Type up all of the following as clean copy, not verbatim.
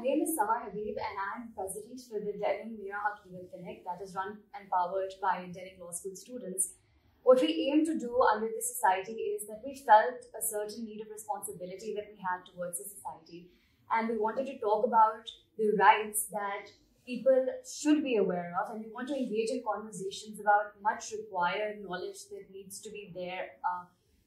my name is Samar Habib and I'm president for the Delhi Mera Haq Legal Connect that is run and powered by Delhi Law School students. What we aim to do under this society is that we felt a certain need of responsibility that we had towards the society, and we wanted to talk about the rights that people should be aware of, and we want to engage in conversations about much required knowledge that needs to be there.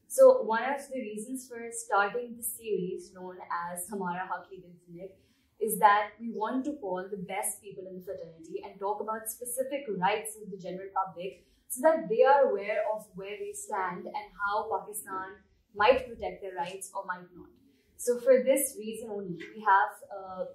So one of the reasons for starting this series known as Hamara Haq Legal Clinic is that we want to call the best people in the fraternity and talk about specific rights of the general public so that they are aware of where they stand and how Pakistan might protect their rights or might not. So for this reason only, we have,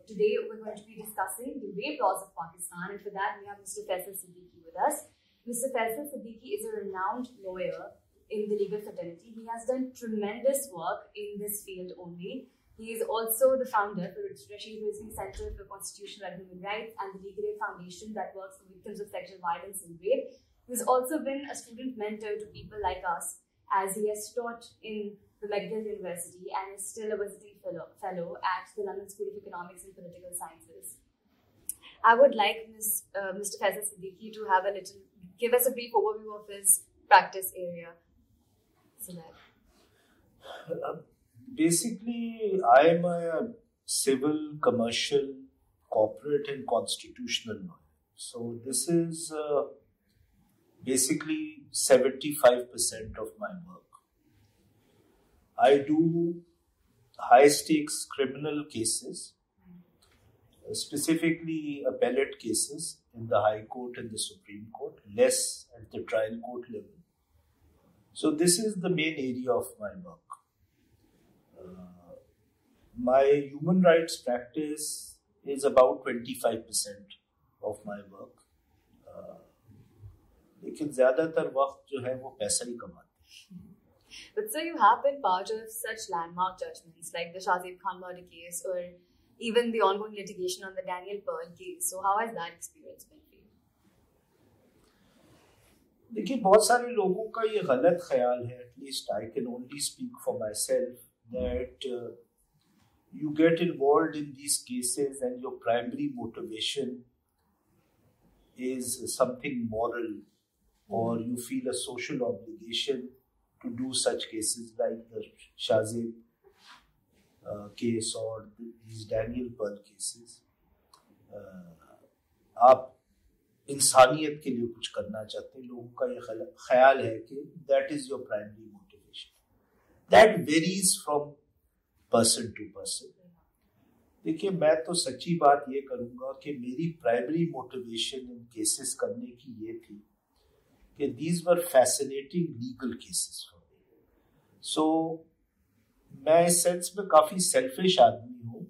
today we're going to be discussing the rape laws of Pakistan, and for that we have Mr. Faisal Siddiqui with us. Mr. Faisal Siddiqui is a renowned lawyer in the legal fraternity. He has done tremendous work in this field only. He is also the founder of the Rashid Rizvi Center for Constitutional and Human Rights and the Legal Aid Foundation that works for victims of sexual violence and rape. He's also been a student mentor to people like us, as he has taught in the McGill University and is still a visiting fellow at the London School of Economics and Political Sciences. I would like Mr. Faisal Siddiqui to have give us a brief overview of his practice area. So basically, I am a civil, commercial, corporate and constitutional lawyer. So this is basically 75% of my work. I do high-stakes criminal cases, specifically appellate cases in the High Court and the Supreme Court, less at the trial court level. So this is the main area of my work. My human rights practice is about 25% of my work. लेकिन ज़्यादातर वक्त जो है वो पैसा ही कमाते हैं. But so you have been part of such landmark judgments like the Shahzeb Khan murder case or even the ongoing litigation on the Daniel Pearl case. So how has that experience been for you? देखिए, बहुत सारे लोगों का ये गलत ख्याल है, at least I can only speak for myself, that you get involved in these cases and your primary motivation is something moral, or you feel a social obligation to do such cases like the Shahzeb case or these Daniel Pearl cases. आप इंसानियत के लिए कुछ करना चाहते हैं, लोगों का ये ख्याल है कि that is your primary motivation. That varies from person to person. देखिए, मैं तो सच्ची बात ये करूँगा कि मेरी प्राइमरी मोटिवेशन इन केसेस करने की ये थी कि these were fascinating legal cases for me. So, मैं इस सेंस में काफ़ी सेल्फिश आदमी हूँ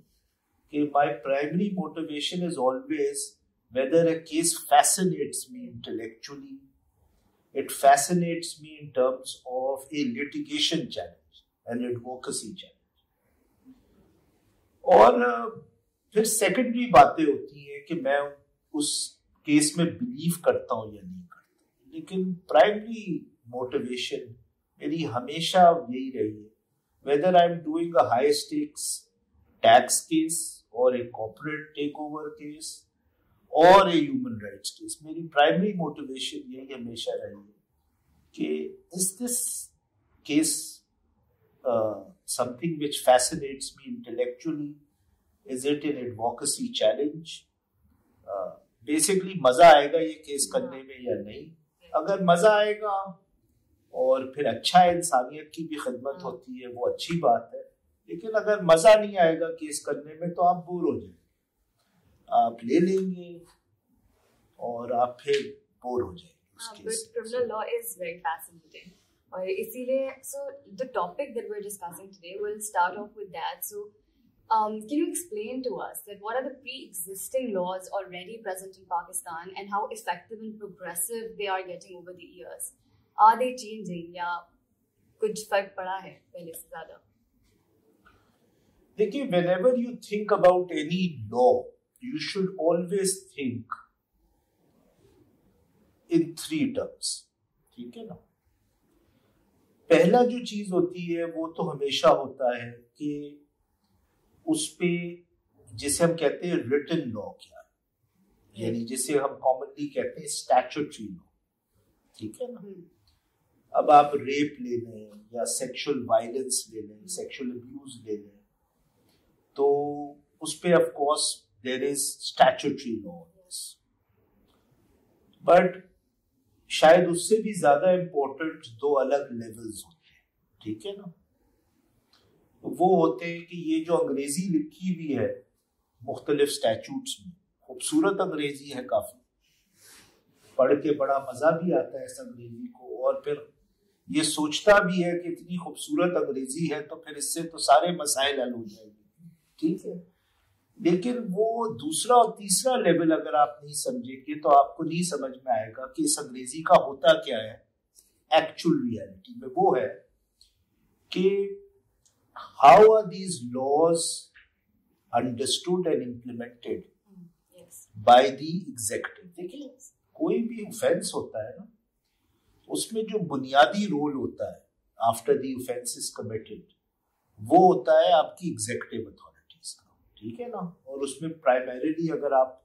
कि my primary motivation is always whether a case fascinates me intellectually, it fascinates me in terms of a litigation challenge, an advocacy challenge. और फिर secondary बातें होती हैं कि मैं उस केस में बिलीव करता हूँ या नहीं करता, लेकिन प्राइमरी मोटिवेशन मेरी हमेशा यही रही है, whether I'm doing a high stakes tax case or a corporate takeover case or a human rights case, मेरी प्राइमरी मोटिवेशन यही हमेशा रही है कि is this case something which fascinates me intellectually? Is it an advocacy challenge? Basically, मजा आएगा ये case करने में या नहीं? अगर मजा आएगा और फिर अच्छा है, इंसानियत की भी खिदमत होती है, वो अच्छी बात है. लेकिन अगर मजा नहीं आएगा केस करने में तो आप बोर हो जाएंगे, आप ले लेंगे और आप फिर बोर हो जाएंगे. But criminal law is very fascinating. और इसीलिए, so the topic that we're discussing today, we'll start off with that. So, can you explain to us that what are the pre-existing laws already present in Pakistan and how effective and progressive they are getting over the years? Are they changing या कुछ फर्क पड़ा है पहले से ज़्यादा? देखिए, whenever you think about any law, you should always think in three terms. ठीक है ना? पहला जो चीज होती है वो तो हमेशा होता है कि उस पे जिसे हम कहते हैं रिटन लॉ क्या है, यानी जिसे हम कॉमनली कहते हैं स्टैट्यूटरी लॉ, ठीक है ना। अब आप रेप ले लें या सेक्सुअल वायलेंस ले लें, सेक्सुअल अब्यूज ले लें, तो उस पे of course there is statutory law, but शायद उससे भी ज्यादा इंपॉर्टेंट दो अलग लेवल्स होते हैं, ठीक है ना। वो होते हैं कि ये जो अंग्रेजी लिखी हुई है मुख्तलिफ स्टैट्यूट्स में, खूबसूरत अंग्रेजी है, काफी पढ़ के बड़ा मजा भी आता है इस अंग्रेजी को, और फिर ये सोचता भी है कि इतनी खूबसूरत अंग्रेजी है तो फिर इससे तो सारे मसाइल हल हो जाएंगे, ठीक है। लेकिन वो दूसरा और तीसरा लेवल अगर आप नहीं समझेंगे तो आपको नहीं समझ में आएगा कि इस अंग्रेजी का होता क्या है एक्चुअल रियलिटी में। वो है कि how are these laws understood and implemented by the executive. देखिए कोई भी ऑफेंस होता है ना, उसमें जो बुनियादी रोल होता है after the offence is committed, वो होता है आपकी एग्जीक्यूटिव अथॉरिटीज का, ठीक है ना। और उसमें प्राइमरीली अगर आप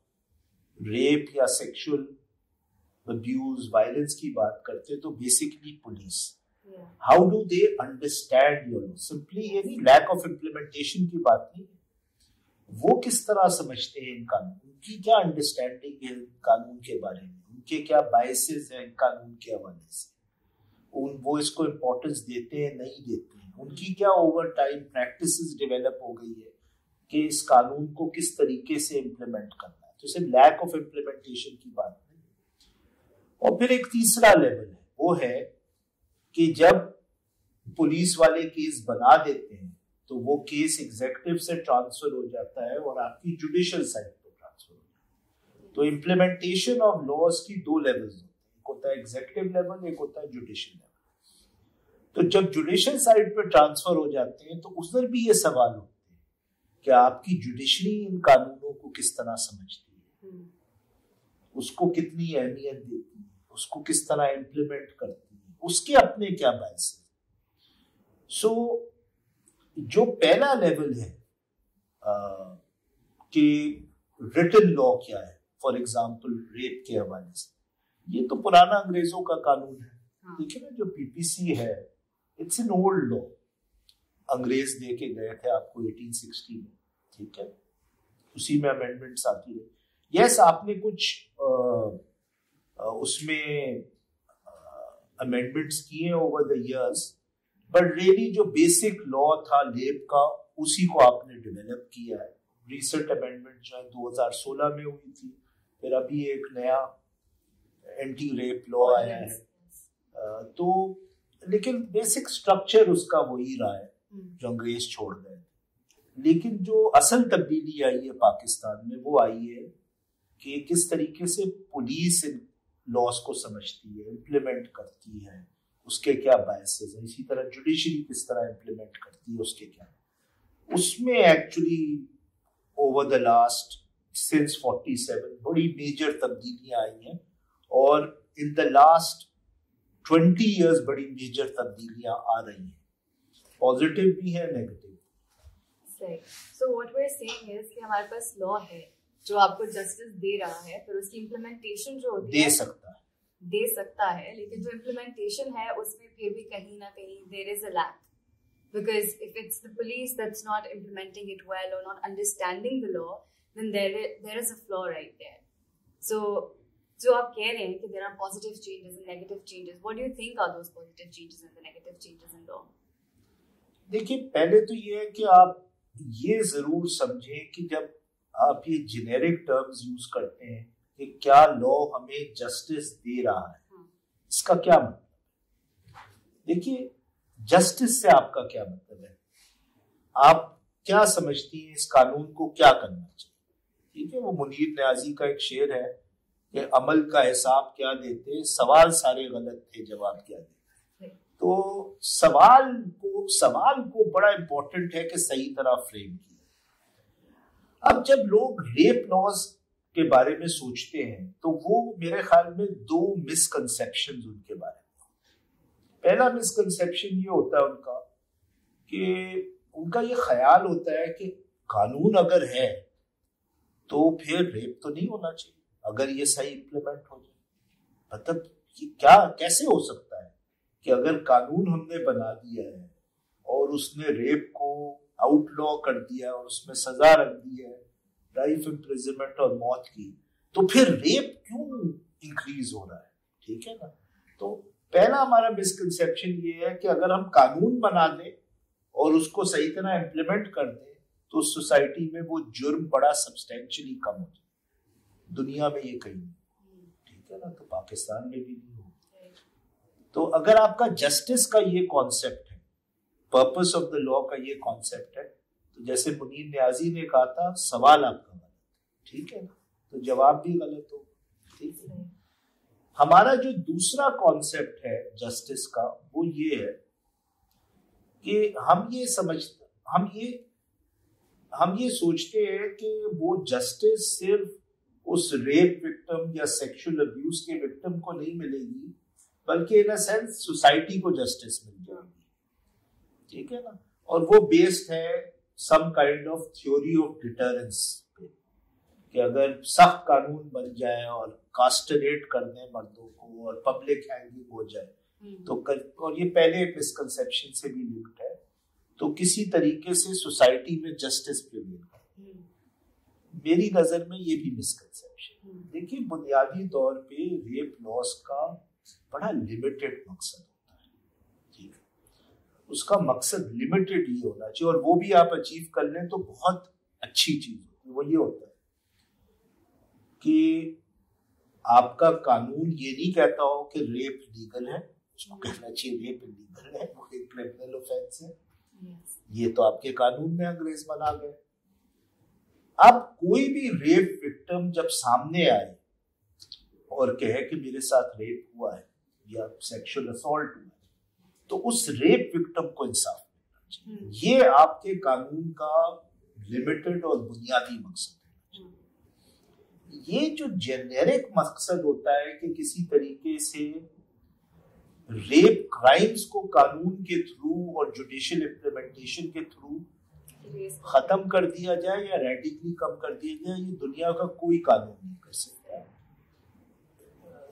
रेप या सेक्सुअल अब्यूज वायलेंस की बात करते हैं तो basically police, how do they understand your law. Simply ये नहीं, लैक ऑफ इम्प्लीमेंटेशन की बात नहीं, वो किस तरह समझते हैं इन कानून, उनकी क्या अंडरस्टैंडिंग है कानून के बारे में, उनके क्या बायसेस हैं कानून के हवाले से, वो इसको इम्पोर्टेंस देते हैं नहीं देते हैं, उनकी क्या ओवर टाइम प्रैक्टिसेस डेवलप हो गई है कि इस कानून को किस तरीके से इम्प्लीमेंट करना है। तो सिर्फ लैक ऑफ इम्प्लीमेंटेशन की बात नहीं। और फिर एक तीसरा लेवल है, वो है कि जब पुलिस वाले केस बना देते हैं तो वो केस एग्जीक्यूटिव से ट्रांसफर हो जाता है और आपकी जुडिशियल साइड पे ट्रांसफर हो जाता है। तो इम्प्लीमेंटेशन ऑफ लॉज की दो लेवल्स होते हैं, एक होता है एग्जीक्यूटिव लेवल, एक होता है जुडिशियल लेवल। तो जब जुडिशियल साइड पे ट्रांसफर हो जाते हैं तो उधर भी ये सवाल होते हैं कि आपकी जुडिशरी इन कानूनों को किस तरह समझती है, उसको कितनी अहमियत देती है, उसको किस तरह इम्प्लीमेंट करती है, उसके अपने क्या बायस है। सो जो पहला लेवल है कि रिटन लॉ क्या है, फॉर एग्जांपल रेप के हवाले से, ये तो पुराना अंग्रेजों का कानून है, ठीक है ना। जो पीपीसी है इट्स एन ओल्ड लॉ, अंग्रेज दे के गए थे आपको 1860 में, ठीक है। उसी में अमेंडमेंट्स आती है। यस, आपने कुछ उसमें अमेंडमेंट्स किए over the years, but really जो बेसिक लॉ था रेप का उसी को आपने डेवलप किया है। रिसेंट अमेंडमेंट जो है 2016 में हुई थी, फिर अभी एक नया एंटी रेप लॉ आया है। तो लेकिन बेसिक स्ट्रक्चर उसका वही रहा है जो अंग्रेज छोड़ गए। लेकिन जो असल तब्दीली आई है पाकिस्तान में वो आई है कि किस तरीके से पुलिस इन लॉज को समझती है, इम्प्लीमेंट करती है, उसके क्या बायसेस हैं। इसी तरह जुडिशरी किस तरह इम्प्लीमेंट करती है, उसके क्या, उसमें actually over the last since 47 बड़ी मेजर तब्दीलियां आई हैं, और इन द लास्ट 20 इयर्स बड़ी मेजर तब्दीलियां आ रही हैं, पॉजिटिव भी है negative. So what we're saying is कि हमारे पास लॉ है जो आपको जस्टिस दे रहा है, फिर उसकी इम्प्लीमेंटेशन जो होती है दे सकता है, लेकिन जो इम्प्लीमेंटेशन है उसमें फिर भी कहीं ना कहीं there is a lack, because if it's the police that's not implementing it well or not understanding the law, then there is a flaw right there. So जो आप कह रहे हैं कि there are positive changes and negative changes, what do you think are those positive changes and the negative changes in law? देखिए, पहले तो ये है कि आप ये जरूर समझें कि जब आप ये जेनेरिक टर्म्स यूज करते हैं कि क्या लॉ हमें जस्टिस दे रहा है, इसका क्या मतलब है। देखिए, जस्टिस से आपका क्या मतलब है, आप क्या समझती हैं इस कानून को क्या करना चाहिए, ठीक है। वो मुनीर न्याजी का एक शेर है कि अमल का हिसाब क्या देते, सवाल सारे गलत थे, जवाब क्या देते। तो सवाल को बड़ा इंपॉर्टेंट है कि सही तरह फ्रेम किया। अब जब लोग रेप लॉज के बारे में सोचते हैं तो वो मेरे ख्याल में दो मिसकंसेप्शन उनके बारे में। पहला मिसकंसेप्शन ये होता है उनका ये ख्याल होता है कि कानून अगर है तो फिर रेप तो नहीं होना चाहिए अगर ये सही इम्प्लीमेंट हो जाए। मतलब क्या कैसे हो सकता है कि अगर कानून हमने बना दिया है और उसने रेप को आउटलॉ कर दिया और उसमें सजा रख दी है लाइफ इम्प्रिजनमेंट और मौत की, तो फिर रेप क्यों इंक्रीज हो रहा है? ठीक है ना। तो पहला हमारा मिसकंसेप्शन ये है कि अगर हम कानून बना दें और उसको सही तरह इम्प्लीमेंट कर दें तो सोसाइटी में वो जुर्म बड़ा सब्सटेंशियली कम हो जाए। दुनिया में ये कहीं नहीं, ठीक है ना, तो पाकिस्तान में भी नहीं हो। तो अगर आपका जस्टिस का ये कॉन्सेप्ट है, पर्पस ऑफ द लॉ का ये कॉन्सेप्ट है, तो जैसे मुनीर नियाजी ने कहा था सवाल आपका गलत, ठीक है ना, तो जवाब भी गलत हो। ठीक है। हमारा जो दूसरा कॉन्सेप्ट है जस्टिस का वो ये है कि हम ये सोचते हैं कि वो जस्टिस सिर्फ उस रेप विक्टिम या सेक्सुअल अब्यूज के विक्टिम को नहीं मिलेगी, बल्कि इन अ सेंस सोसाइटी को जस्टिस मिल जाएगी। ठीक है ना। और वो बेस्ड है some kind of theory of deterrence पे, कि अगर सख्त कानून बन जाए और कास्टिनेट कर दें मर्दों को और पब्लिक हैंगिंग हो जाए तो और ये पहले मिसकंसेप्शन से भी लिंक्ड है, तो किसी तरीके से सोसाइटी में जस्टिस प्रिवेल करे। मेरी नजर में ये भी मिसकंसेप्शन। देखिए, बुनियादी तौर पे रेप लॉस का बड़ा लिमिटेड मकसद होता है। ठीक है, उसका मकसद लिमिटेड ही होना चाहिए, और वो भी आप अचीव कर लें तो बहुत अच्छी चीज होती है। वो ये होता है कि आपका कानून ये नहीं कहता हो कि रेप लीगल है, उसको कहना चाहिए रेप इलीगल है, वो एक क्रिमिनल ऑफेंस है। ये तो आपके कानून में अंग्रेज बना गए। अब कोई भी रेप विक्टिम जब सामने आए और कहे कि मेरे साथ रेप हुआ है या सेक्सुअल असॉल्ट हुआ है, तो उस रेप विक्टिम को इंसाफ मिलना चाहिए। ये आपके कानून का लिमिटेड और बुनियादी मकसद है। ये जो जेनेरिक मकसद होता है कि किसी तरीके से रेप क्राइम्स को कानून के थ्रू और जुडिशियल इम्प्लीमेंटेशन के थ्रू खत्म कर दिया जाए या रेडिकली कम कर दिया जाए, ये दुनिया का कोई कानून नहीं कर सकता।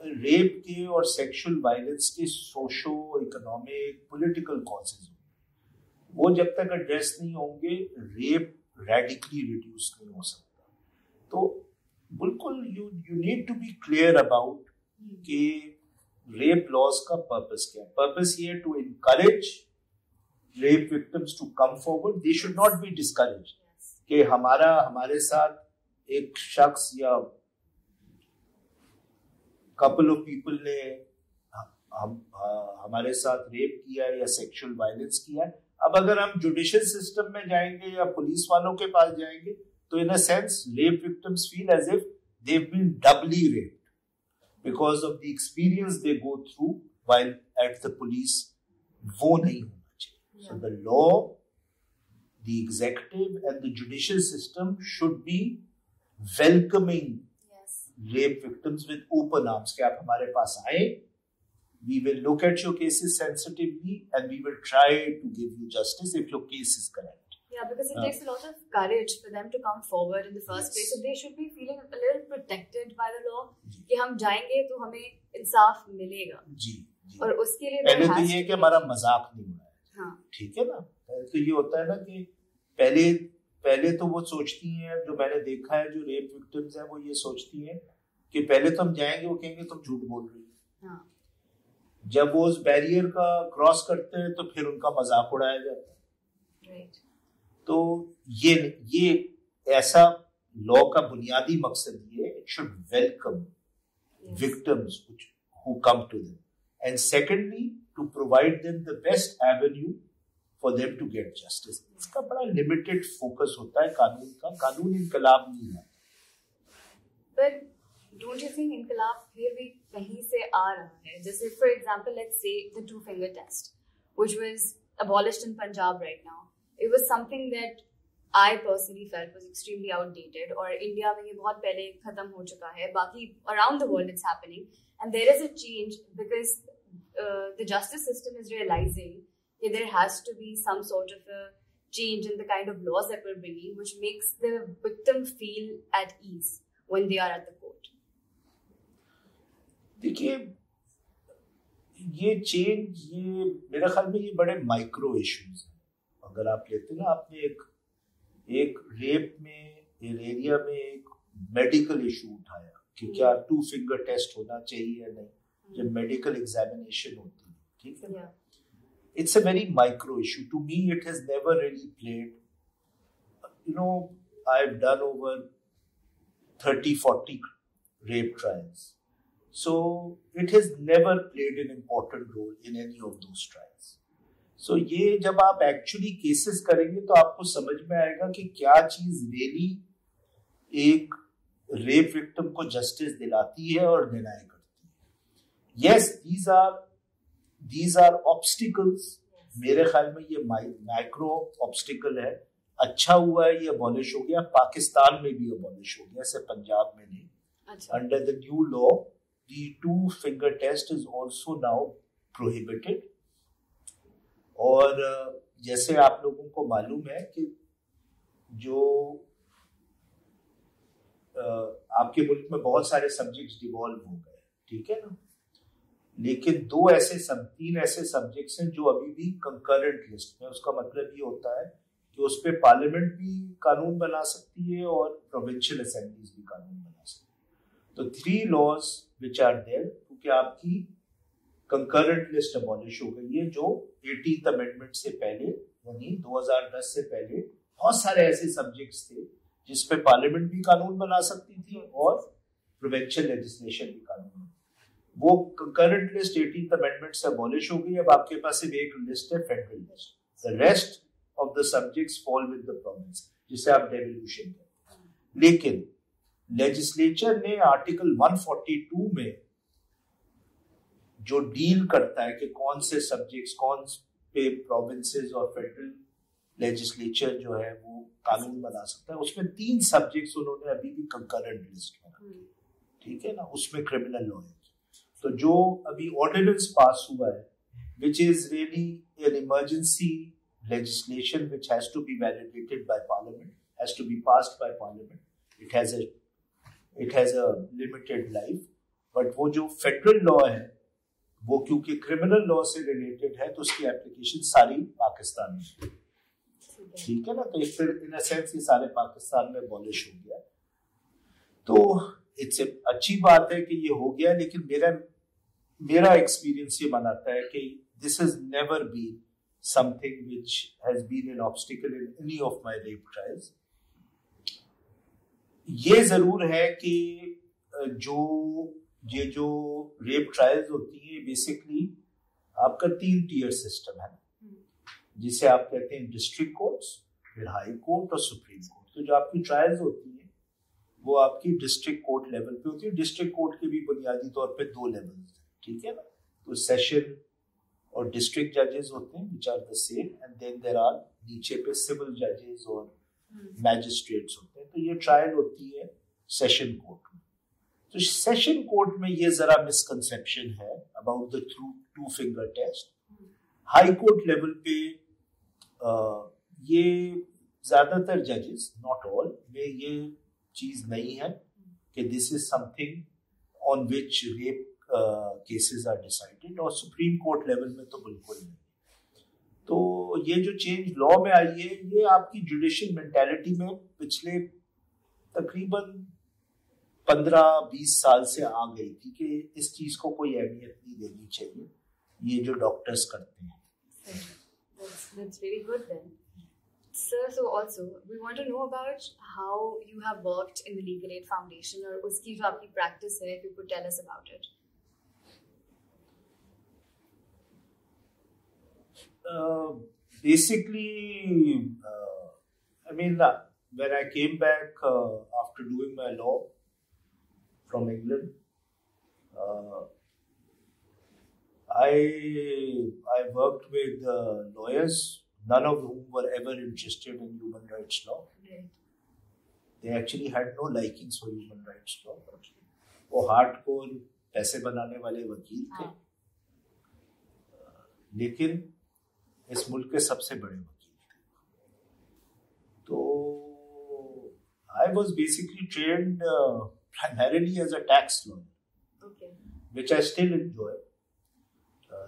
रेप के और सेक्सुअल वायलेंस के सोशो इकोनॉमिक पॉलिटिकल कॉजेज, वो जब तक एड्रेस नहीं होंगे रेप रेडिकली रिड्यूस नहीं हो सकता। तो बिल्कुल you need to be clear about कि रेप लॉज का पर्पस क्या है। पर्पस ये है to encourage rape victims to come forward, they should not be discourage कि हमारे साथ एक शख्स या कपल ऑफ पीपल ने हमारे साथ रेप किया है या सेक्सुअल वायलेंस किया है। अब अगर हम जुडिशियल सिस्टम में जाएंगे या पुलिस वालों के पास जाएंगे तो in a sense rape victims feel as if they have been doubly raped because of the experience they go through while at the police. वो नहीं होना चाहिए। So the law, the executive and the judicial system should be welcoming rape victims with open arms. कि आप हमारे पास आए, we will look at your cases sensitively and we will try to give you justice if your case is correct. Yeah, because it takes a lot of courage for them to come forward in the first place. So they should be feeling a little protected by the law कि हम जाएंगे तो हमें इंसाफ मिलेगा। जी। और उसके लिए पहले तो ये कि हमारा मजाक नहीं उड़ाया। हाँ। ठीक है ना। तो ये होता है ना कि पहले तो वो सोचती हैं, जो मैंने देखा है जो रेप विक्टिम्स हैं वो ये सोचती हैं कि पहले तो हम जाएंगे, वो कहेंगे तुम झूठ बोल रही हो। हाँ। जब वो उस बैरियर का क्रॉस करते हैं तो फिर उनका मजाक उड़ाया जाता है। राइट। तो ये ऐसा लॉ का बुनियादी मकसद ये, it should welcome victims who come to them, and secondly to provide them the best avenue for them to get justice. इसका बड़ा लिमिटेड फोकस होता है कानून का। कानून इनकलाब नहीं है। But don't you think इनकलाब फिर भी कहीं से आ रहा है? जैसे for example, let's say the two-finger test, which was abolished in Punjab right now. It was something that I personally felt was extremely outdated, और इंडिया में ये बहुत पहले खत्म हो चुका है। बाकी around the world it's happening, and there is a change because the justice system is realizing that there has to be some sort of a change in the kind of laws that we're bringing, which makes the victim feel at ease when they are at the court? देखिए, ये change, ये मेरे ख्याल में ये बड़े micro issues हैं। अगर आप लेते ना, आपने एक रेप में एरिया में एक मेडिकल इशू उठाया कि क्या 2 फिंगर टेस्ट होना चाहिए या नहीं, जब मेडिकल एग्जामिनेशन होती है, ठीक है। It's a very micro issue. To me, it has never really played. You know, I've done over 30-40 rape trials. So, it has never played an important role in any of those trials. So, ये जब आप actually cases करेंगे तो आपको समझ में आएगा कि क्या चीज really एक rape victim को justice दिलाती है और deny करती है। Yes, these are obstacles. मेरे ख्याल में ये माइक्रो ऑब्स्टिकल है। अच्छा हुआ है ये अबॉलिश हो गया, पाकिस्तान में भी अबॉलिश हो गया, सिर्फ पंजाब में नहीं। Under the new law the 2 finger test is also now prohibited. और जैसे आप लोगों को मालूम है कि जो आपके मुल्क में बहुत सारे सब्जेक्ट्स डिवॉल्व हो गए, ठीक है ना, लेकिन 3 ऐसे सब्जेक्ट्स हैं जो अभी भी कंकरेंट लिस्ट में। उसका मतलब ये होता है कि उस पे पार्लियामेंट भी कानून बना सकती है और प्रोविंशियल असेंबलीज भी कानून बना सकती है। तो 3 लॉज विच आर देयर, क्योंकि आपकी कंकरेंट लिस्ट अबॉलिश हो गई है, जो 18th अमेंडमेंट से पहले यानी 2010 से पहले बहुत सारे ऐसे सब्जेक्ट्स थे जिसपे पार्लियामेंट भी कानून बना सकती थी और प्रोविंशियल लेजिस्लेशन भी कानून। वो कंकरेंट लिस्ट 18th अमेंडमेंट से अबॉलिश हो गई। अब आपके पास सिर्फ एक लिस्ट है, federal list. The rest of the subjects fall with the province, जिसे आप डेवोल्यूशन कहते हैं। लेकिन लेजिस्लेचर ने आर्टिकल 142 में जो डील करता है कि कौन से सब्जेक्ट्स, कौन पे प्रोविंसेस और फेडरल लेजिस्लेचर जो है वो कानून बना सकता है, उसमें 3 सब्जेक्ट्स उन्होंने अभी भी कंकरेंट लिस्ट में रखे, ठीक है ना। उसमें क्रिमिनल लॉ है। तो जो अभी ऑर्डिनेंस पास हुआ है, which is really an emergency legislation which has to be validated by Parliament, has to be passed by Parliament. It has a limited life. But वो जो फेडरल लॉ है, वो क्योंकि क्रिमिनल लॉ से रिलेटेड है, तो उसकी एप्लीकेशन सारी पाकिस्तान में, ठीक है ना। तो एक फिर इन अ सेंस ये सारे पाकिस्तान में अबॉलिश हो गया। तो इट्स अच्छी बात है कि ये हो गया, लेकिन मेरा एक्सपीरियंस ये बनाता है कि this has never been something which has been an obstacle in any of my rape trials. ये जरूर है कि जो रेप ट्रायल्स होती है, बेसिकली आपका 3 टियर सिस्टम है, जिसे आप कहते हैं डिस्ट्रिक्ट कोर्ट्स, फिर हाई कोर्ट और सुप्रीम कोर्ट। तो जो आपकी ट्रायल्स होती है वो आपकी डिस्ट्रिक्ट कोर्ट लेवल पे होती है। डिस्ट्रिक्ट कोर्ट के भी बुनियादी तौर पे 2 लेवल हैं, ठीक है ना। तो सेशन और डिस्ट्रिक्ट जजेस होते हैं which are the same, and then there are नीचे पे सिविल जजेस और मैजिस्ट्रेट्स होते हैं। तो ये ट्रायल होती है सेशन कोर्ट में। तो सेशन कोर्ट में ये जरा मिसकंसेप्शन है about the 2 finger test. High court level पे ये ज्यादातर जजेस, नॉट ऑल, में ये चीज नहीं है कि this is something on which rape cases are decided, और सुप्रीम कोर्ट लेवल में तो बिल्कुल नहीं। तो ये जो चेंज लॉ में आई है, ये आपकी जुडिशियल मेंटालिटी में पिछले तकरीबन 15-20 साल से आ गई थी कि इस चीज को कोई अहमियत नहीं देनी चाहिए, ये जो डॉक्टर्स करते हैं। That's very good then. Sir, so also we want to know about how you have worked in the Legal Aid Foundation, और उसकी जो आपकी practice है, if you could tell us about it. Basically, I mean, when I came back after doing my law from England, I worked with lawyers, none of whom were ever interested in human rights law. Right. They actually had no likings for human rights law. वो hardcore पैसे बनाने वाले वकील थे, लेकिन इस मुल्क के सबसे बड़े वकील थे। So I was basically trained primarily as a tax lawyer, which I still enjoy.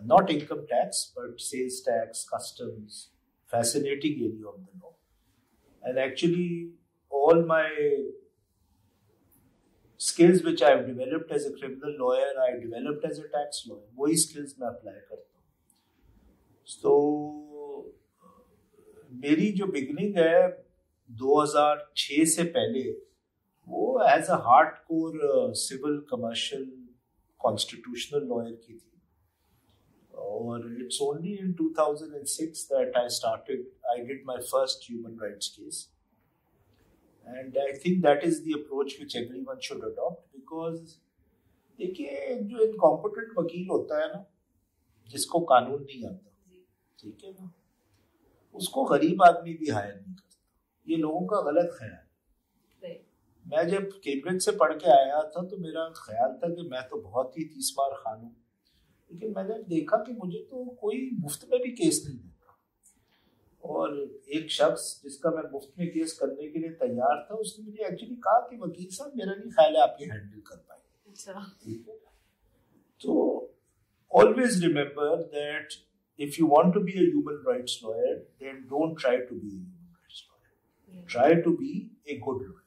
Not income tax, but sales tax, customs, fascinating area of the law. And actually, all my skills which I have developed as a criminal lawyer, I developed as a tax lawyer. वही skills मैं apply करता हूँ. So मेरी जो beginning है 2006 से पहले वो as a hardcore civil, commercial, constitutional lawyer की थी. और it's only in 2006 that I did my first human rights case. And I think that is the approach which everyone should adopt, because देखिए जो incompetent वकील होता है ना, जिसको कानून नहीं आता, ठीक है ना, उसको गरीब आदमी भी हायर नहीं करता. ये लोगों का गलत ख्याल है. मैं जब कैम्ब्रिज से पढ़ के आया था तो मेरा ख्याल था कि मैं तो बहुत ही 30 बार खान हूँ, लेकिन मैंने देखा कि मुझे तो कोई मुफ्त में भी केस नहीं देता. और एक शख्स जिसका मैं मुफ्त में केस करने के लिए तैयार था, उसने मुझे एक्चुअली कहा कि वकील साहब मेरा नहीं ख्याल है आप ये हैंडल कर पाएंगे. ठीक है. तो always remember that if you want to be a human rights lawyer, then don't try to be a human rights lawyer. Try to be a good lawyer.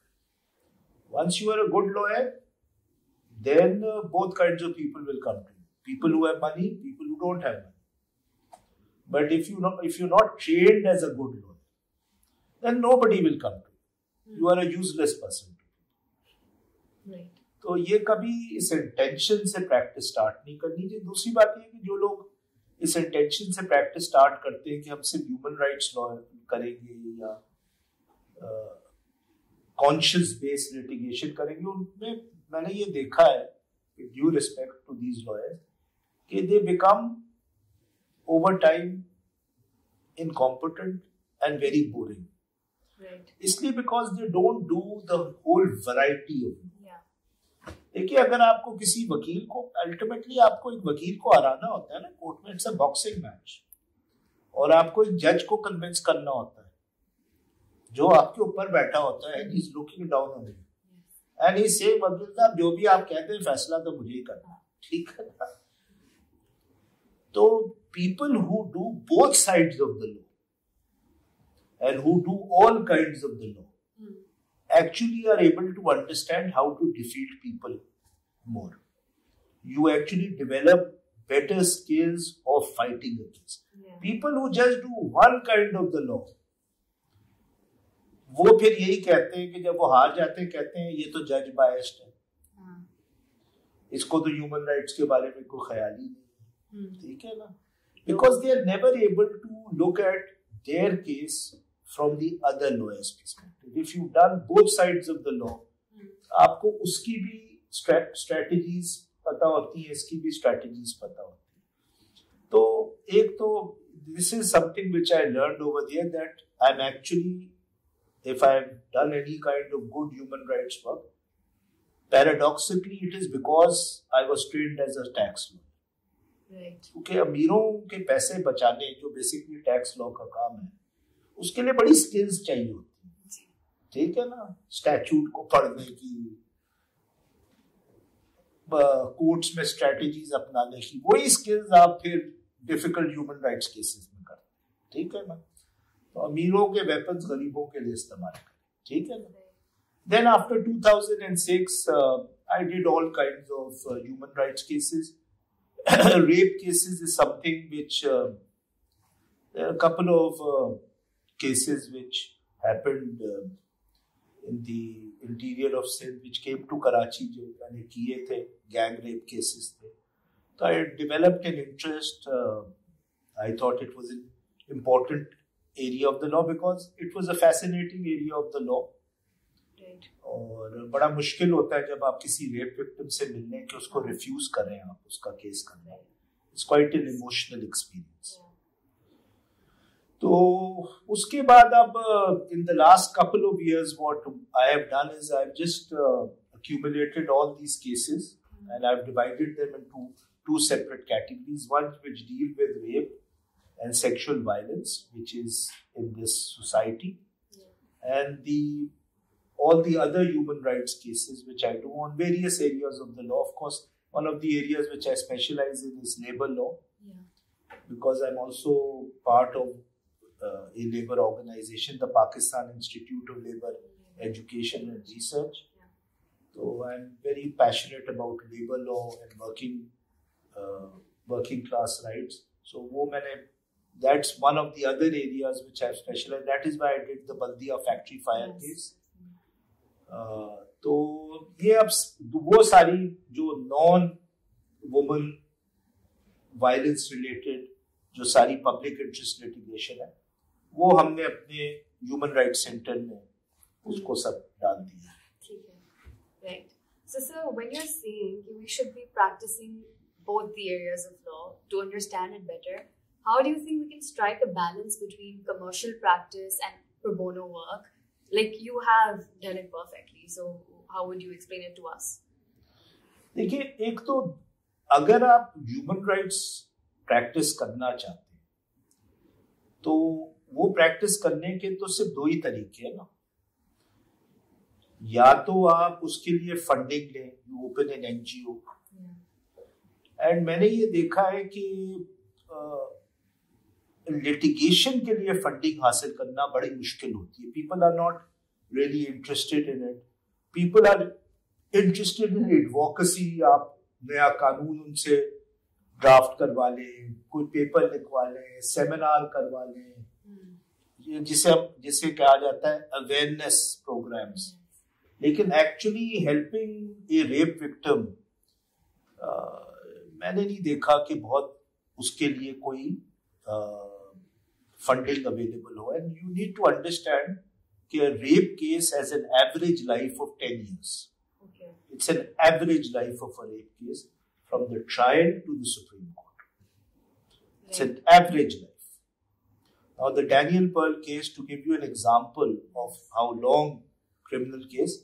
Once you are a good lawyer, then both kinds of people will come to you. People who have money, people who don't have money. But if you're not trained as a good lawyer, then nobody will come to you. You are a useless person. Right. तो ये कभी इस intention से practice start नहीं करनी चाहिए. दूसरी बात ये कि जो लोग इस इंटेंशन से प्रैक्टिस स्टार्ट करते हैं कि हम सिर्फ ह्यूमन राइट्स लॉ करेंगे या कॉन्शियस बेस्ड लिटिगेशन करेंगे, उनमें मैंने ये देखा है, due respect to these lawyers, कि they become over time incompetent and very boring. Right. इसलिए because they don't do the whole variety of it. देखिए अगर आपको किसी वकील को, अल्टीमेटली आपको एक वकील को हराना होता है ना कोर्ट में, इट्स अ बॉक्सिंग मैच, और आपको एक जज को कन्विंस करना होता है जो आपके ऊपर बैठा होता है, he is looking down on you and he saying वकील साहब जो भी आप कहते हैं फैसला तो मुझे ही करना है. ठीक है ना. तो people who do both sides of the law and who do all kinds of the law actually are able to understand how to defeat people more. You actually develop better skills of fighting a case. People who just do one kind of the law, वो फिर यही कहते हैं कि जब वो हार जाते हैं कहते हैं ये तो जज बायस्ड है, इसको तो ह्यूमन राइट्स के बारे में कोई ख्याल ही नहीं. ठीक है ना. Because they are never able to look at their case from the other lawyer's perspective. If you've done both sides of the law, आपको उसकी भी strategies पता होती है, इसकी भी strategies पता होती है. तो एक तो this is something which I learned over there, that I'm actually, if I've done any kind of good human rights work, paradoxically it is because I was trained as a tax lawyer. क्योंकि अमीरों के पैसे बचाने जो basically tax law का काम है, उसके लिए बड़ी स्किल्स चाहिए होती है. ठीक है ना. स्टैट्यूट को पढ़ने की, कोर्ट्स में स्ट्रेटजीज अपनाने की, वही स्किल्स आप फिर डिफिकल्ट ह्यूमन राइट्स केसेस में करते हैं. ठीक है ना. तो अमीरों के वेपन्स गरीबों के लिए इस्तेमाल करें. ठीक है ना. Then after 2006 I did all kinds of human rights cases. Rape cases is something which there are a couple of cases which happened in the interior of Sindh which came to Karachi, जो मैंने किए थे, gang rape cases थे. So I developed an interest. I thought it was an important area of the law because it was a fascinating area of the law. और बड़ा मुश्किल होता है जब आप किसी रेप विक्टिम से मिलने के उसको रिफ्यूज करें, आप उसका केस करना. It's quite an emotional experience. तो उसके बाद अब in the last couple of years what I have done is I have just accumulated all these cases and I have divided them into two separate categories. One which deal with rape and sexual violence which is in this society, and all the other human rights cases which I do on various areas of the law. Of course, one of the areas which I specialize in is labor law, because I'm also part of a labor organization, the Pakistan Institute of Labor Education and Research. So I'm very passionate about labor law and working class rights. So that's one of the other areas which I've specialized. That is why I did the Baldia factory fire case. तो ये अब वो सारी जो non woman violence related जो सारी public interest litigation है वो हमने अपने ह्यूमन राइट्स सेंटर में उसको सब डाल दिया. ठीक है, right. So sir, when you're saying we should be practicing both the areas of law to understand it better, how do you think we can strike a balance between commercial practice and pro bono work? Like you have done it perfectly, so how would you explain it to us? देखिए, एक तो अगर आप human rights practice करना चाहते हैं तो वो प्रैक्टिस करने के तो सिर्फ दो ही तरीके हैं ना. या तो आप उसके लिए फंडिंग लें, you open an NGO. And मैंने ये देखा है कि लिटिगेशन के लिए फंडिंग हासिल करना बड़ी मुश्किल होती है. People are not really interested in it. People are interested in advocacy. आप नया कानून उनसे ड्राफ्ट करवा लें, कोई पेपर लिखवा लें, सेमिनार करवा लें, जिसे कहा जाता है अवेयरनेस प्रोग्राम्स. लेकिन actually helping a rape victim मैंने नहीं देखा कि बहुत उसके लिए कोई फंडिंग अवेलेबल हो. And you need to understand कि a rape case has an average life of 10 years. Okay. It's an average life of a rape case from the trial to the Supreme Court. Right. It's an average life. Now the Daniel Pearl case, to give you an example of how long criminal case,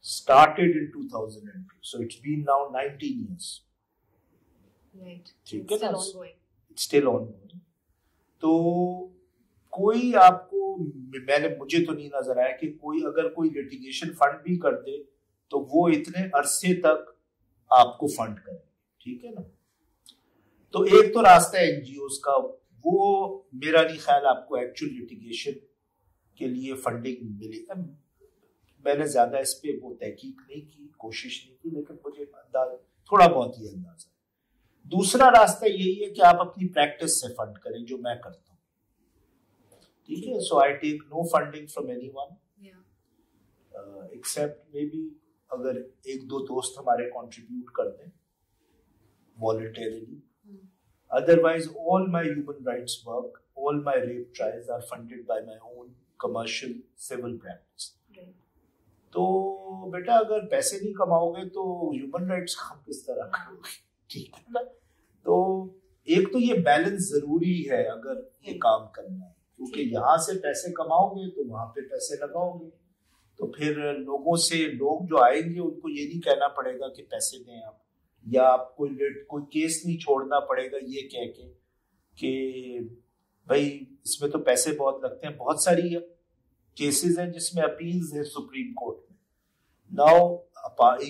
started in 2002. So it's been now 19 years. Right. It's still ongoing. It's still ongoing. तो कोई आपको मुझे तो नहीं नजर आया कि कोई अगर कोई लिटिगेशन फंड भी कर दे तो वो इतने अरसे तक आपको फंड करे. ठीक है ना. तो एक तो रास्ता है एनजीओस का, वो मेरा नहीं ख्याल आपको एक्चुअल लिटिगेशन के लिए फंडिंग मिली. मैंने ज्यादा इस पे वो तहकीक नहीं की, कोशिश नहीं की, लेकिन मुझे थोड़ा बहुत ही अंदाजा. दूसरा रास्ता यही है कि आप अपनी प्रैक्टिस से फंड करें, जो मैं करता हूँ. ठीक है. So I take no funding from anyone except maybe अगर एक दो दोस्त हमारे कंट्रीब्यूट कर दें voluntarily. Otherwise, all my human rights work, all my rape trials are funded by my own commercial civil practice. Right. तो बेटा अगर पैसे नहीं कमाओगे तो ह्यूमन राइट्स काम किस तरह करोगे. ठीक है ना. तो एक तो ये बैलेंस जरूरी है अगर ये काम करना है, क्योंकि यहाँ से पैसे कमाओगे तो वहां पे पैसे लगाओगे, तो फिर लोग जो आएंगे उनको ये नहीं कहना पड़ेगा कि पैसे दें आप, या आप कोई केस नहीं छोड़ना पड़ेगा ये कह के कि भाई इसमें तो पैसे बहुत लगते हैं. बहुत सारी केसेस हैं जिसमें अपील्स है सुप्रीम कोर्ट में. Now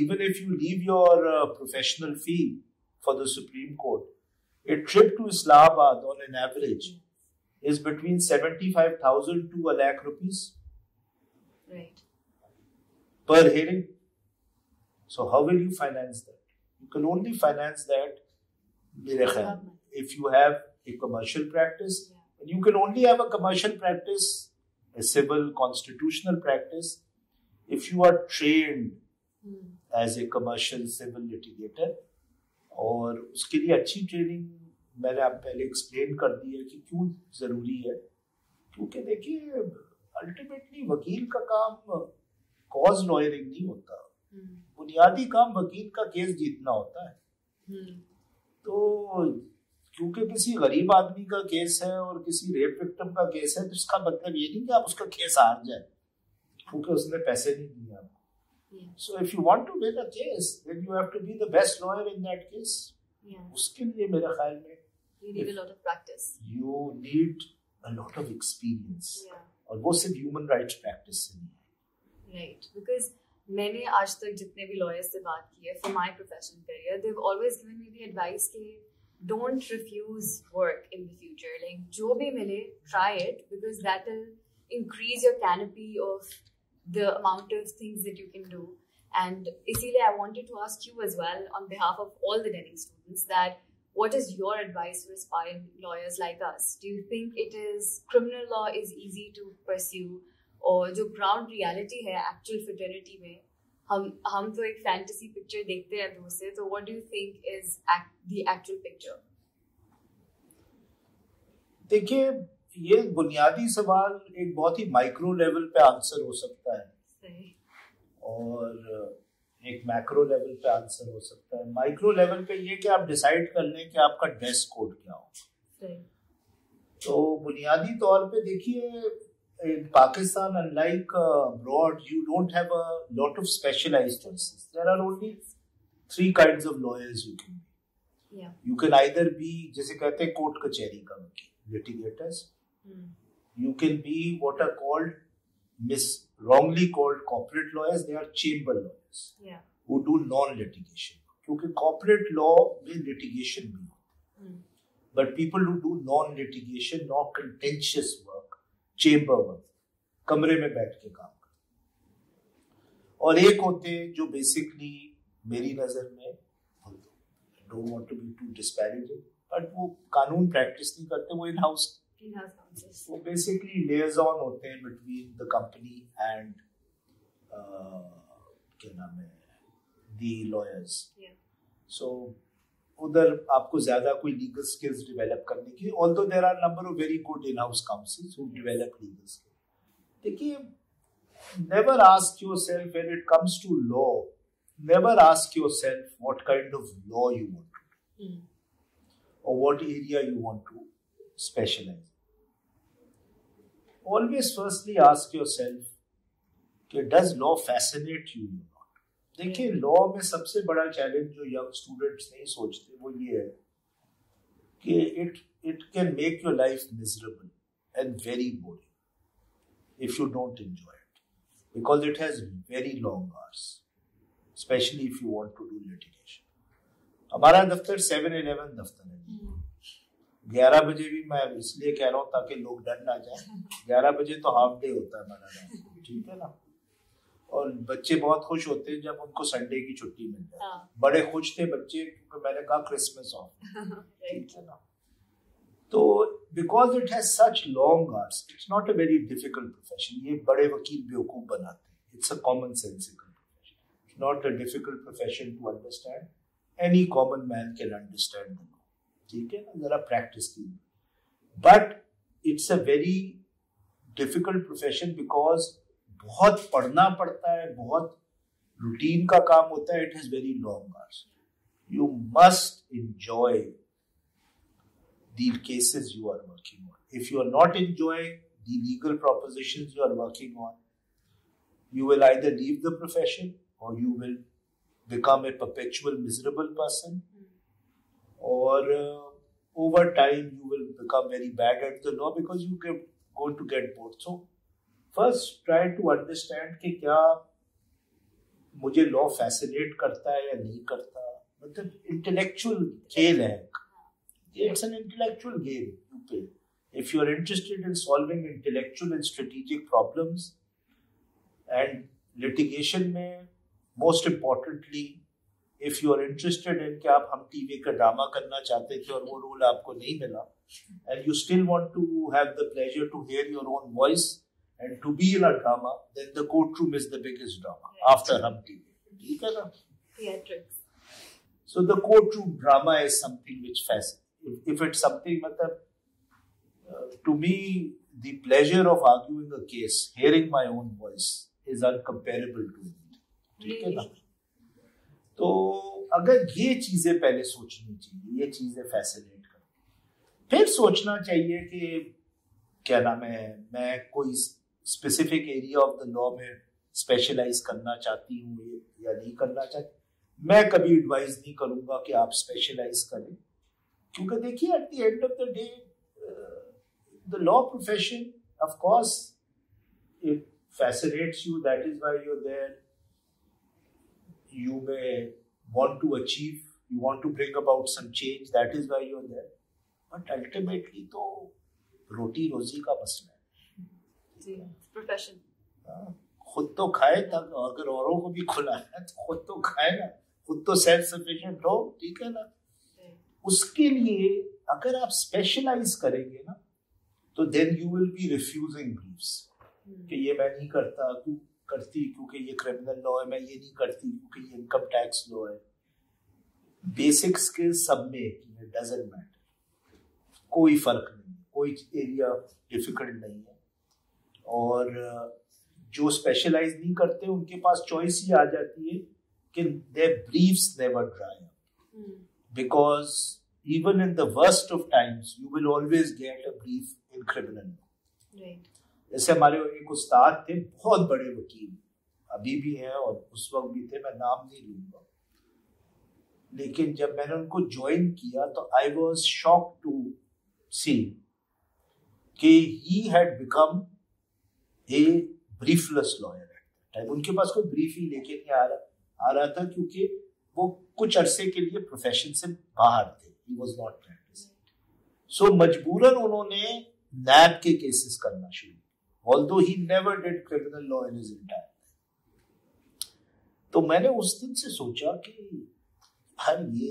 even if you leave your professional fee for the supreme court, a trip to Islamabad on an average is between 75,000 to 1 lakh rupees. Right. Per hearing. So how will you finance that? You can only finance that if you have a commercial practice. Yeah. And you can only have a commercial practice, a civil constitutional practice, if you are trained as a commercial civil litigator. और उसके लिए अच्छी training मैंने आप पहले explain कर दी है कि क्यों जरूरी है. क्योंकि देखिए अल्टीमेटली वकील का काम कॉज लॉयरिंग नहीं होता. बुनियादी काम वकील का केस जीतना होता है. तो क्योंकि किसी गरीब आदमी का केस है और किसी रेप विक्टिम का केस है, तो इसका मतलब ये नहीं कि आप उसका केस हार जाए क्योंकि उसने पैसे नहीं दिए आपको. So if you want to win a case, then you have to be the best lawyer in that case. उसके लिए मेरे ख्याल में you need a lot of practice. You need a lot of experience. और वो सिर्फ human rights practice से नहीं है। राइट, बिकॉज मैंने आज तक जितने भी लॉयर्स से बात की है for my professional career, they have always given me the advice कि don't refuse work in the future, like जो भी मिले try it, because that will increase your canopy of the amount of things that you can do. And इसीलिए I wanted to ask you as well on behalf of all the Denning students that what is your advice for aspiring lawyers like us? Do you think it is criminal law is easy to pursue, और जो ground reality है actual fraternity में हम तो एक fantasy picture देखते हैं दूर से, तो what do you think is the actual picture? देखिए, ये बुनियादी सवाल एक बहुत ही माइक्रो लेवल पे आंसर हो सकता है और एक मैक्रो लेवल पे आंसर हो सकता है. माइक्रो लेवल पे ये कि आप डिसाइड कर लें कि आपका ड्रेस कोड क्या हो. तो बुनियादी तौर पे देखिए, in Pakistan, unlike abroad, you don't have a lot of specialized choices. There are only 3 kinds of lawyers you can be. Yeah. You can either be, जैसे कहते हैं कोर्ट कचहरी का वकील, litigators. You can be what are called wrongly called corporate lawyers. They are chamber lawyers. Yeah. Who do non-litigation. क्योंकि corporate law में litigation भी होता है. But people who do non-litigation, non-contentious work, chamber work, कमरे में बैठ के काम करते. और एक होते हैं जो basically मेरी नजर में, I don't want to be too disparaging, but वो कानून practice नहीं करते, वो in-house counsels. वो basically liaison होते हैं between the company and क्या नाम है, the lawyers. Yeah. So उधर आपको ज्यादा कोई लीगल स्किल्स डेवलप करने की, although there are number of very good in house counsels who develop legal skills. देखिए, never ask yourself when it comes to law, never ask yourself what kind of law you want to do और what area you want to specialize. Always firstly ask yourself कि does law fascinate you. देखिए, law में सबसे बड़ा challenge जो young students नहीं सोचते वो ये है कि it can make your life miserable and very boring if you don't enjoy it, because it has very long hours, specially if you want to do litigation. हमारा दफ्तर 7-11 दफ्तर है. 11 बजे भी मैं इसलिए कह रहा हूँ ताकि लोग डर ना जाए. 11 बजे तो हाफ डे होता है हमारा, ठीक है ना. और बच्चे बहुत खुश होते हैं जब उनको संडे की छुट्टी मिल जाए. बड़े खुश थे बच्चे क्योंकि मैंने कहा क्रिसमस ऑफ, ठीक है ना. तो because it has such long hours, it's not a very difficult profession. ये बड़े वकील बेवकूफ बनाते हैं. It's a common sensical profession, it's not a difficult profession to understand. Any common man can understand the law, ठीक है ना, जरा प्रैक्टिस की. But it's a very difficult profession because बहुत पढ़ना पड़ता है, बहुत रूटीन का काम होता है. It has very long hours. You must enjoy the cases you are working on. If you are not enjoying the legal propositions you are working on, you will either leave the profession or you will become a perpetual miserable person, or over time you will become very bad at the law because you are going to get bored. So first try to understand कि क्या मुझे law fascinate करता है या नहीं करता. मतलब intellectual खेल है. It's an intellectual game you play. If you are interested in solving intellectual and strategic problems and litigation में, most importantly, if you are interested in कि आप हम टीवी का ड्रामा करना चाहते थे और वो रोल आपको नहीं मिला, and you still want to have the pleasure to hear your own voice and to be in a drama, then the courtroom is the biggest drama after Hum TV. ठीक है ना? Theatrics. So the courtroom drama is something which fascinates. If it's something, to me, the pleasure of arguing a case, hearing my own voice, is uncomparable to it. ठीक है ना? तो अगर ये चीजें पहले सोचनी चाहिए, ये चीजें फैसिनेट कर, फिर सोचना चाहिए कि क्या नाम है, मैं कोई specific area of the law में स्पेशलाइज करना चाहती हूँ या नहीं करना चाहती. मैं कभी एडवाइज नहीं करूंगा कि आप स्पेशलाइज करें, क्योंकि देखिए at the end of the day the law profession, of course it fascinates you, that is why you're there. You may want to achieve, you want to bring about some change, that is why you're there. But ultimately तो रोटी रोजी का मसला है. Profession खुद तो खाए, तब अगर औरों को भी खिलाना है तो खुद तो खाए ना, खुद तो सेल्फ सफिशिएंट हो, ठीक है ना. उसके लिए अगर आप स्पेशलाइज करेंगे ना, तो then you will be refusing briefs कि ये मैं नहीं करता, तू करती क्योंकि ये क्रिमिनल लॉ है, मैं ये नहीं करती क्योंकि ये इनकम टैक्स लॉ है. बेसिक स्किल्स सब में एक ही है, डजंट मैटर, कोई फर्क नहीं, कोई एरिया डिफिकल्ट नहीं है. और जो स्पेशलाइज नहीं करते उनके पास चॉइस ही आ जाती है कि their briefs never dry up, because even in the worst of times you will always get a brief in criminal law. Right. जैसे हमारे एक उस्ताद थे, बहुत बड़े वकील, अभी भी हैं और उस वक्त भी थे, मैं नाम नहीं लूंगा, लेकिन जब मैंने उनको ज्वाइन किया तो I was shock to see कि he had become a briefless lawyer at that time. उनके पास कोई ब्रीफ ही लेके नहीं आ रहा था, क्योंकि वो कुछ अरसे के लिए प्रोफेशन से बाहर थे. He was not practicing. So मजबूरन उन्होंने नैब के केसेस करना शुरू, although he never did criminal law in his entire life. तो मैंने उस दिन से सोचा कि यार ये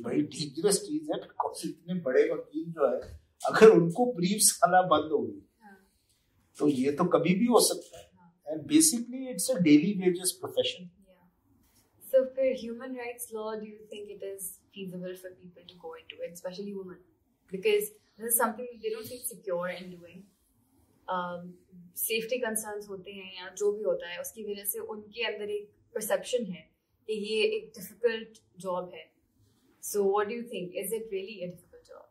बड़ी डेंजरस चीज है, बिकॉज इतने बड़े वकील जो है, अगर उनको ब्रीफ्स आना बंद हो गई तो ये तो कभी भी हो सकता है. And basically it's a daily wages profession. So for human rights law, do you think it is feasible for people to go into it, especially women? Because this is something they don't feel secure in doing. Safety concerns होते हैं या जो भी होता है, उसकी वजह से उनके अंदर एक perception है कि ये एक difficult job है. So what do you think? Is it really a difficult job?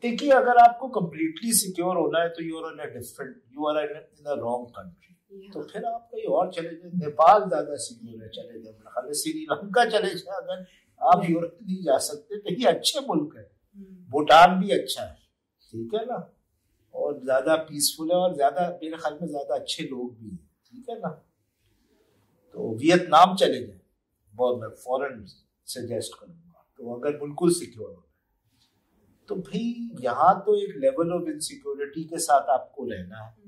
देखिए, अगर आपको completely secure होना है तो you are in a wrong country. तो फिर आप कहीं और चले जाए, नेपाल ज्यादा सिक्योर है, चले जाए, श्रीलंका चले जाए. अगर आप यूरोप नहीं जा सकते तो ये अच्छे मुल्क है. भूटान भी अच्छा है, ठीक है ना, और ज्यादा पीसफुल है, और ज्यादा मेरे ख्याल में ज्यादा अच्छे लोग भी हैं, ठीक है ना. तो वियतनाम चले जाए, बहुत मैं फॉरेन सजेस्ट करूंगा. तो अगर बिल्कुल सिक्योर हो तो भाई यहाँ तो एक लेवल ऑफ इनसिक्योरिटी के साथ आपको रहना है.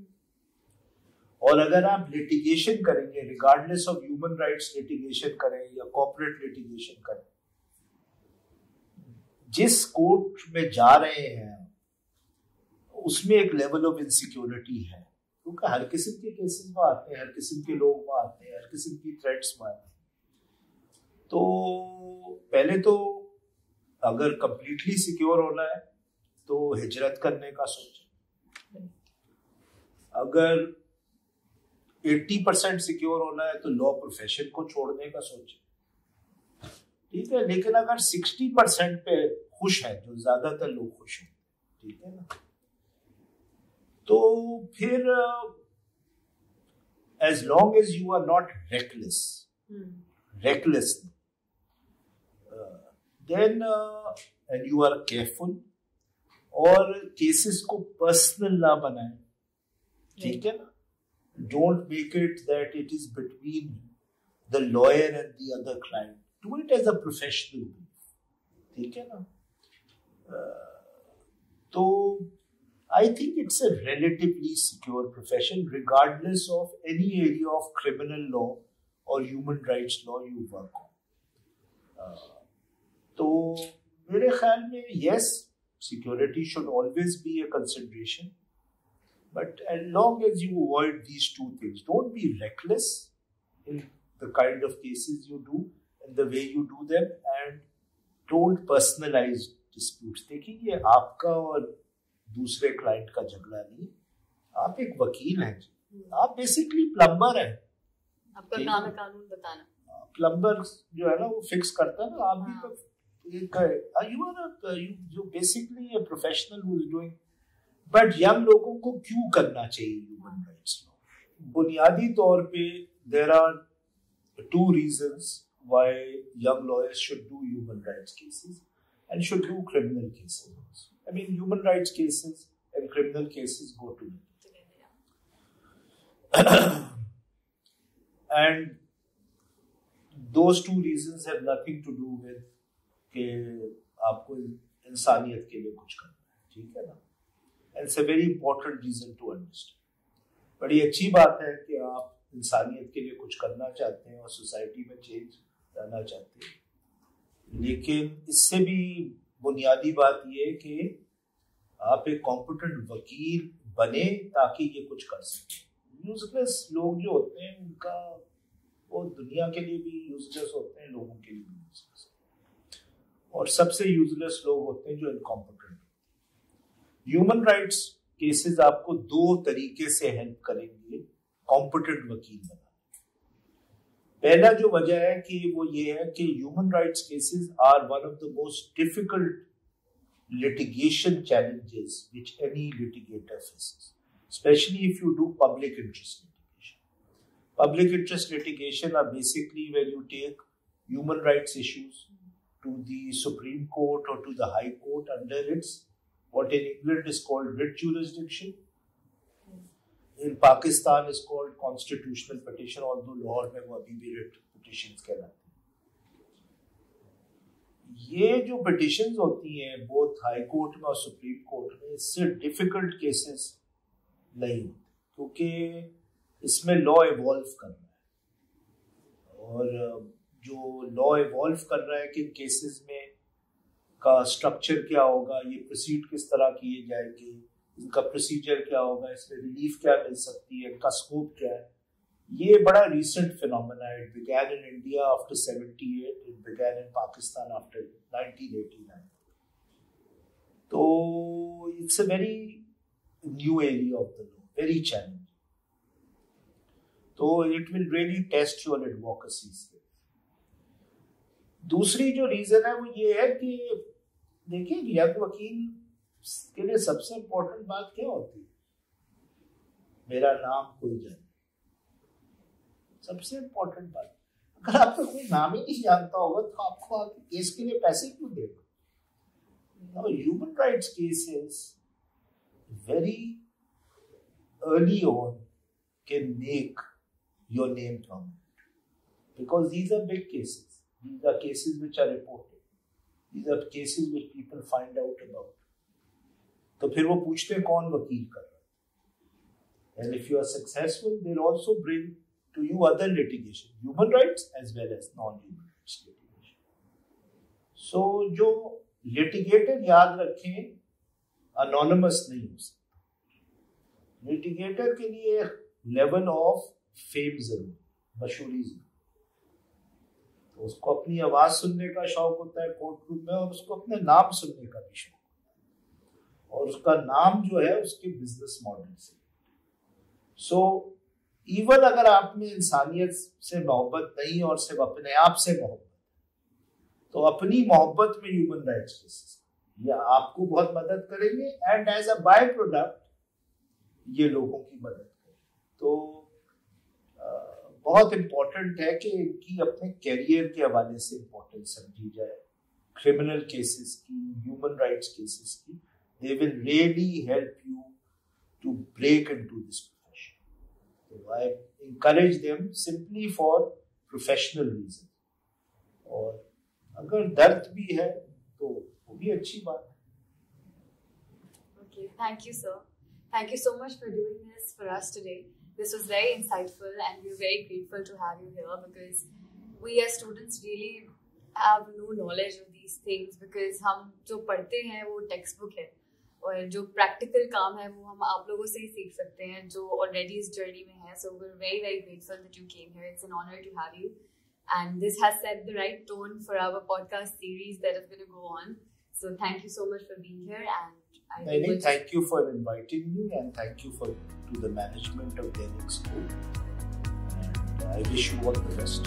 और अगर आप लिटिगेशन करेंगे, regardless of human rights litigation करें या कॉर्पोरेट लिटिगेशन करें, जिस कोर्ट में जा रहे हैं उसमें एक लेवल ऑफ इनसिक्योरिटी है, क्योंकि हर किस्म के केसेस में आते हैं, हर किस्म के लोग में आते हैं, हर किस्म की थ्रेट्स में आते हैं. तो पहले तो अगर कंप्लीटली सिक्योर होना है तो हिजरत करने का सोचें. अगर 80% सिक्योर होना है तो लॉ प्रोफेशन को छोड़ने का सोचें, ठीक है. लेकिन अगर 60% पे खुश है, जो ज्यादातर लोग खुश हैं, ठीक है ना, तो फिर as long as you are not reckless then and you are careful, और केसेस को पर्सनल ना बनाए, ठीक है ना. Don't make it that it is between the lawyer and the other client. Do it as a professional, ठीक है ना. तो I think it's a relatively secure profession, regardless of any area of criminal law or human rights law you work on. तो मेरे ख्याल में yes, security should always be a consideration. But as long as you avoid these two things, don't be reckless in the kind of cases you do and the way you do them, and don't personalize disputes. देखिए, ये आपका और दूसरे client का झगड़ा नहीं. आप एक वकील हैं, आप बेसिकली प्लम्बर हैं. आपका काम है कानून बताना. प्लम्बर जो है ना, वो फिक्स करता है ना. आप भी तो you basically a professional who is doing. But young लोगों को क्यों करना चाहिए ह्यूमन राइट्स लॉ? बुनियादी तौर पे there are 2 reasons why young lawyers should do human rights cases and should do criminal cases also. I mean, human rights cases, and criminal cases go together. And those two reasons have nothing to do with कि आपको इंसानियत के लिए कुछ करना है, ठीक है ना? And it's a very important reason to understand. बड़ी अच्छी बात है कि आप इंसानियत के लिए कुछ करना चाहते हैं और सोसाइटी में चेंज लाना चाहते हैं, लेकिन इससे भी बुनियादी बात ये है कि आप एक कॉम्पिटेंट वकील बने ताकि ये कुछ कर सकें. यूजलेस लोग जो होते हैं उनका वो दुनिया के लिए भी यूजलेस होते हैं, लोगों के लिए भी यूजलेस, और सबसे यूजलेस लोग होते हैं जो इनकॉम्पिटेंट. ह्यूमन राइट्स केसेस आपको दो तरीके से हेल्प करेंगे कॉम्पिटेंट वकील बनाने. पहला जो वजह है कि वो ये है कि human rights cases are one of the most difficult litigation challenges which any litigator faces, especially if you do public interest litigation. Public interest litigation are basically where you take human rights issues to the Supreme Court or to the High Court under its, what in England is called writ jurisdiction. In Pakistan is called constitutional petition, although Lahore में वो अभी भी writ petitions कहलाते हैं. ये जो petitions होती हैं बोथ हाई कोर्ट में और सुप्रीम कोर्ट में, इससे डिफिकल्ट केसेस नहीं होते क्योंकि इसमें लॉ इवॉल्व कर रहा है, और जो लॉ इवॉल्व कर रहा है कि केसेस में का स्ट्रक्चर क्या होगा, ये प्रोसीड किस तरह किए जाएंगे, इनका प्रोसीजर क्या होगा, इसमें रिलीफ क्या मिल सकती है, इनका स्कोप क्या है. ये बड़ा recent phenomena. It began in India after 78. It began in Pakistan after 1989. So it's a very new area of the law, very challenging. So it will really test your advocacy skills. दूसरी जो reason है वो ये है कि देखिए young वकील के लिए सबसे इम्पोर्टेंट बात क्या होती है, मेरा नाम कोई जाने. सबसे इम्पोर्टेंट बात, अगर आपका कोई नाम ही नहीं जानता होगा तो आपको आपके केस के लिए पैसे क्यों देगा. Now, human rights cases very early on can make your name prominent because these are big cases. These are cases which are reported. These are cases which people find out about. तो फिर वो पूछते हैं कौन वकील कर रहा है. And if you are successful, they'll also bring to you other litigation, human rights as well as non-human rights litigation. So जो litigator याद रखें anonymous नहीं हो सकता. Litigator के लिए level of fame जरूरी, मशहूरी जरूरी. तो उसको अपनी आवाज सुनने का शौक होता है कोर्ट रूम में, और उसको अपने नाम सुनने का भी शौक होता है, और उसका नाम जो है उसके बिजनेस मॉडल से. So इवन अगर आप में इंसानियत से मोहब्बत नहीं और सिर्फ अपने आप से मोहब्बत, तो अपनी मोहब्बत में ह्यूमन राइट्स केसेस ये आपको बहुत मदद करेंगे, and as a by product ये लोगों की मदद करेंगे. तो बहुत इम्पोर्टेंट है कि इनकी अपने कैरियर के हवाले से इम्पोर्टेंस समझी जाए. क्रिमिनल केसेस की, ह्यूमन राइट्स केसेस की, they will really help you to break into this. I encourage them simply for professional reasons. और अगर दर्द भी है तो वो भी अच्छी बात है. Okay, thank you, sir. Thank you so much for doing this for us today. This was very insightful, and we're very grateful to have you here because we as students really have no knowledge of these things because हम जो पढ़ते हैं वो textbook है, और जो practical काम है वो हम आप लोगों से ही सीख सकते हैं जो ऑलरेडी इस जर्नी में है. So we are very very grateful that you came here. It's an honour to have you, and this has set the right tone for our podcast series that is going to go on. So thank you so much for being here, and I thank you for inviting me, and thank you for to the management of डेनिक school, and I wish you all the best.